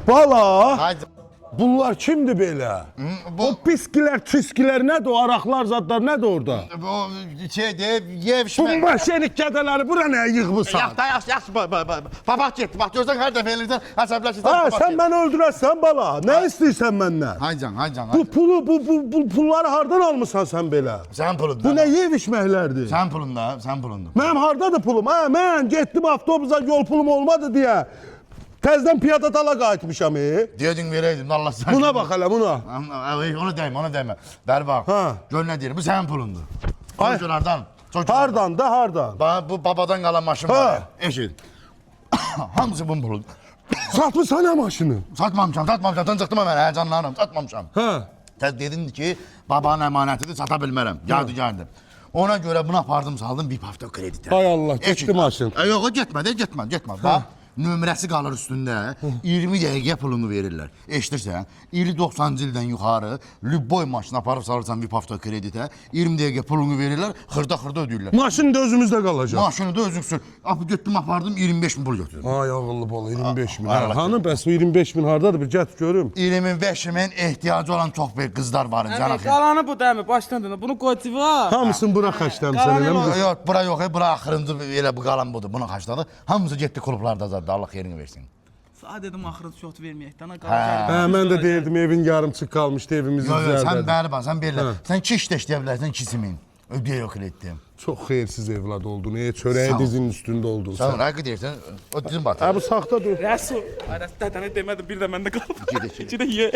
Bala. Haydi. Bunlar kimdi belə? Bu O piskilər, tüskilər nədir? O araqlar, zadlar nədir orada? bu şeyde Bu yevşme. maşenik gədələri bura nəyə yığmısan? Yaxşı. Papaq getdi. Bax görsən hər dəfə eləyirsən, əsəbləşirsən. Ha, sən məni öldürəsən bala. Nə istəyirsən məndən? Haycan. Bu pulu, bu pulları hardan almısan sən belə? Sən pulun. Bu nə yev içməklərdir? Sən pulunda. Mənim hardadır pulum? Ha, mən getdim avtobusa yol pulum olmadı deyə. Təzdən piyada dala qayıtmışam. Diyordun vereydim Allah sen. Buna bax hələ, buna. Onu dəymə. Bəri bax. Ha. Gör nə deyir, bu sənin pulundur. Ay. Çocuklardan. Hardan da, hardan? Bu babadan qalan maşın Ha. var. Eşit. Hamısı bunun puludur. Satmışsan nə maşını? Satmamışam. Tıncıqdım mən, həyəcanlanırım. Satmamışam. Ha. Təz dedin ki, babanın əmanətidir, sata bilmərəm. Gəldi. Ona görə bunu apardım, saldım bir hafta kreditə. Ay Allah, getdi maşın. Yox, getmədi. Bax, nömrəsi qalır üstündə, 20 dəqiqə pulunu verirlər. Eşidirsən, 90-cı ildən yuxarı, lübboy maşını aparıb salırsan bir hafta kreditə, 20 dəqiqə pulunu verirlər, xırda ödəyirlər. Maşın da özümüzdə qalacaq. Maşını da özüksün. Getdim, apardım, 25 bin pul götürdüm. Ay ağıllı bala, 25 min. Allah. Hanı bəs o 25 min hardadır? Bir get görüm. 25 min ehtiyacı olan çox bir qızlar var. Qalanı bu dəmi, başdan dönə. Bunu qoy civa. Hamısını bura xərcləmsən, eləmi? Yox, bura yox, bura axırıncı elə bu qalan budur. Bunu xərcladı. Hamısı getdi klublarda zadı. Allah xeyrini versin. Saat dedim axırıncı şot verməyək. Dana Hə, mən də deyirdim evin yarımçıq qalmışdı, evimiz Yox, sən üzərdədir. bəri bax, sən belə. Sən 2 iş də işləyə bilərsən, 2 min. Ödəyə yox etdim. Çox xeyirsiz evlad oldun. Çörəyi Sağ ol. dizinin üstündə oldun Sən sən. rəqi deyirsən, o dizin batır. Hə, bu saxta dur. Rəsul. Ay, dədənə demədim, bir də məndə qalıb. İki də. İki də ye.